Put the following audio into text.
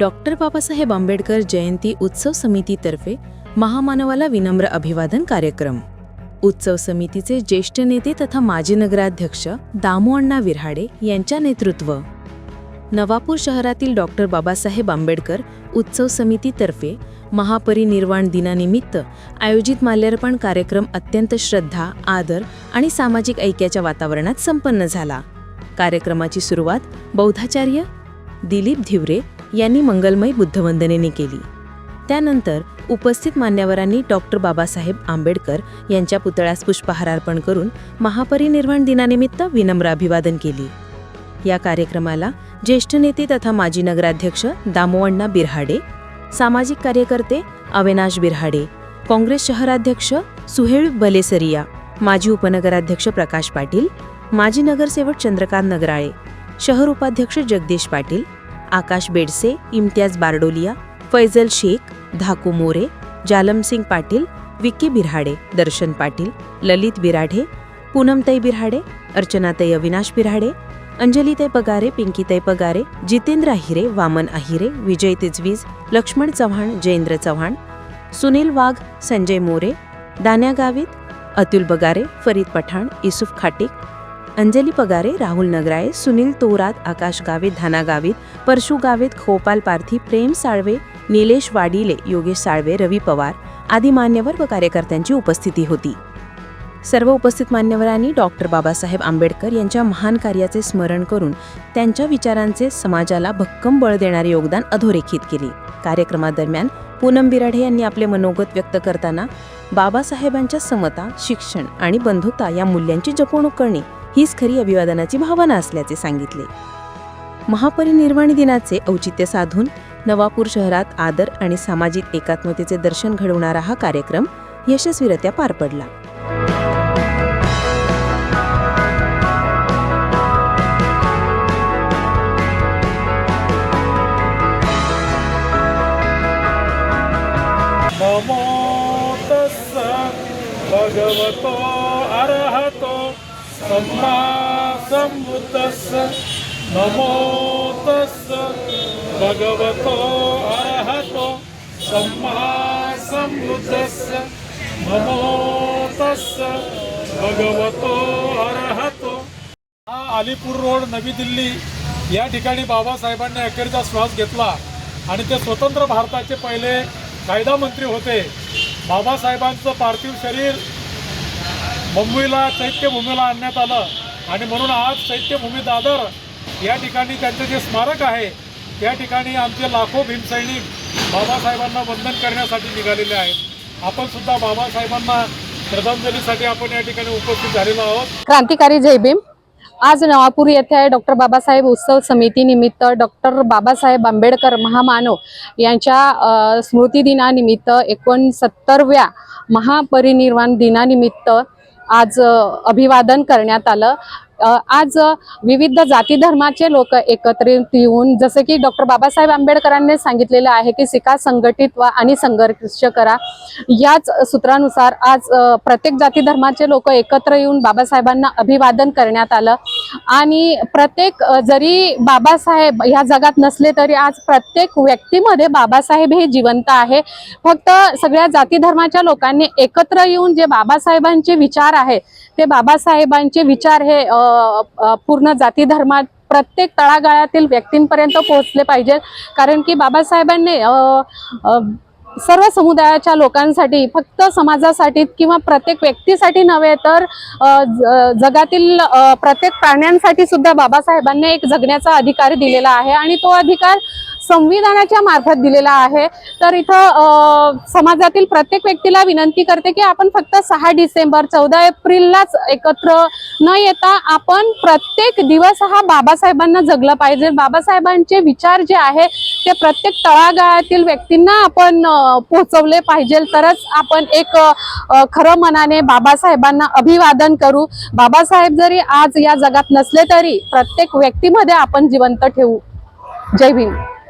Doctor Babasaheb Ambedkar जयंती उत्सव समितीतर्फे महामानवाला विनम्र अभिवादन कार्यक्रम। उत्सव समितीचे ज्येष्ठ नेते तथा माजी नगराध्यक्ष दामोअण्णा विऱ्हाडे यांच्या नेतृत्व नवापूर शहरातील डॉक्टर बाबासाहेब आंबेडकर उत्सव समितीतर्फे महापरिनिर्वाण दिनानिमित्त आयोजित माल्यार्पण कार्यक्रम अत्यंत श्रद्धा, आदर आणि सामाजिक ऐक्याच्या वातावरणात संपन्न झाला। कार्यक्रमाची सुरुवात बौद्धाचार्य दिलीप धिवरे यांनी मंगलमय बुद्धवंदनेने केली। त्यानंतर उपस्थित मान्यवरांनी डॉक्टर बाबासाहेब आंबेडकर यांच्या पुतळ्यास पुष्पहार अर्पण करून महापरिनिर्वाण दिनानिमित्त विनम्र अभिवादन केली। या कार्यक्रमाला ज्येष्ठ नेते तथा माजी नगराध्यक्ष दामोअण्णा विऱ्हाडे, सामाजिक कार्यकर्ते अविनाश विऱ्हाडे, काँग्रेस शहराध्यक्ष सुहेल बलेसरिया, माजी उपनगराध्यक्ष प्रकाश पाटील, माजी नगरसेवक चंद्रकांत नगराळे, शहर उपाध्यक्ष जगदीश पाटील, आकाश बेडसे, इम्तियाज बारडोलिया, फैजल शेख, धाकू मोरे, जालमसिंग पाटील, विक्की बिऱ्हाडे, दर्शन पाटील, ललित बिराढे, पूनमताई बिऱ्हाडे, अर्चनाताई अविनाश बिऱ्हाडे, अंजलीताई पगारे, पिंकीताई पगारे, जितेंद्र आहिरे, वामन आहिरे, विजय तिजवीज, लक्ष्मण चव्हाण, जयेंद्र चव्हाण, सुनील वाघ, संजय मोरे, दान्या गावित, अतुल बगारे, फरीद पठाण, युसुफ खाटिक, अंजली पगारे, राहुल नगराळे, सुनील तोरात, आकाश गावित, धाना गावित, परशु गावित, खोपाल पार्थी, प्रेम साळवे, निलेश वाडिले, योगेश साळवे, रवी पवार आदी मान्यवर व कार्यकर्त्यांची उपस्थिती होती। सर्व उपस्थित मान्यवरांनी डॉक्टर बाबासाहेब आंबेडकर यांच्या महान कार्याचे स्मरण करून त्यांच्या विचारांचे समाजाला भक्कम बळ देणारे योगदान अधोरेखित केले। कार्यक्रमादरम्यान पूनम बिराढे यांनी आपले मनोगत व्यक्त करताना बाबासाहेबांच्या समता, शिक्षण आणि बंधुता या मूल्यांची जपणूक करणे हीच खरी अभिवादनाची भावना असल्याचे सांगितले। महापरिनिर्वाण दिनाचे औचित्य साधून नवापूर शहरात आदर आणि सामाजिक एकात्मतेचे दर्शन घडवणारा हा कार्यक्रम यशस्वीरित्या पार पडला। नमो तस्स भगवतो अरहतो सम्मा सम्बुद्धस्स। नमो तस्स भगवतो अरहतो सम्मा सम्बुद्धस्स। नमो तस्स भगवतो अरहतो। अलीपूर रोड, नवी दिल्ली या ठिकाणी बाबासाहेबांनी अखेरचा श्वास घेतला आणि ते स्वतंत्र भारताचे पहिले कायदा मंत्री होते। बाबासाहेबांचं पार्थिव शरीर मुंबईला चैत्यभूमीला आणण्यात आलं आणि म्हणून आज चैत्यभूमी दादर या ठिकाणी त्यांचे जे स्मारक आहे त्या ठिकाणी आमचे लाखो भीमसैनिक बाबासाहेबांना वंदन करण्यासाठी निघालेले आहेत। आपण सुद्धा बाबासाहेबांना श्रद्धांजलीसाठी आपण या ठिकाणी उपस्थित झालेलो आहोत। क्रांतिकारी जय भीम। आज नवापूर येथे डॉक्टर बाबासाहेब उत्सव समिती निमित्त डॉक्टर बाबासाहेब आंबेडकर महामानव यांच्या स्मृती दिनानिमित्त 69व्या महापरिनिर्वाण दिनानिमित्त आज अभिवादन करण्यात आलं। आज विविध जाती धर्माचे लोक एकत्रित येऊन, जसे की डॉक्टर बाबासाहेब आंबेडकरांनी सांगितलेलं आहे की शिका, संघटित व्हा आणि संघर्ष करा, याच सूत्रानुसार आज प्रत्येक जाती धर्माचे लोक एकत्र येऊन बाबासाहेबांना अभिवादन करण्यात आलं। आणि प्रत्येक जरी बाबासाहेब ह्या जगात नसले तरी आज प्रत्येक व्यक्तीमध्ये बाबासाहेब हे जिवंत आहे। फक्त सगळ्या जाती धर्माच्या लोकांनी एकत्र येऊन जे बाबासाहेबांचे विचार आहे ते बाबासाहेबांचे विचार हे पूर्ण जाती धर्मात प्रत्येक तळागाळातील व्यक्तींपर्यंत पोहोचले पाहिजे। कारण की बाबासाहेबांनी सर्व समुदायाच्या लोकांसाठी, फक्त समाजासाठी किंवा प्रत्येक व्यक्तीसाठी नव्हे तर जगातील प्रत्येक प्राण्यांसाठी सुद्धा बाबासाहेबांनी एक जगण्याचा अधिकार दिलेला आहे आणि तो अधिकार संविधानाच्या मार्फत दिलेला आहे। तर इथं समाजातील प्रत्येक व्यक्तीला विनंती करते की आपण फक्त 6 डिसेंबर 14 एप्रिललाच एकत्र न येता आपण प्रत्येक दिवस हा बाबासाहेबांना जगला पाहिजे। बाबासाहेबांचे विचार जे आहे ते प्रत्येक तळागाळातील व्यक्तींना आपण पोहोचवले पाहिजे, तरच आपण एक खरं मनाने बाबासाहेबांना अभिवादन करू। बाबासाहेब जरी आज या जगात नसले तरी प्रत्येक व्यक्तीमध्ये आपण जिवंत ठेवू। जय भीम।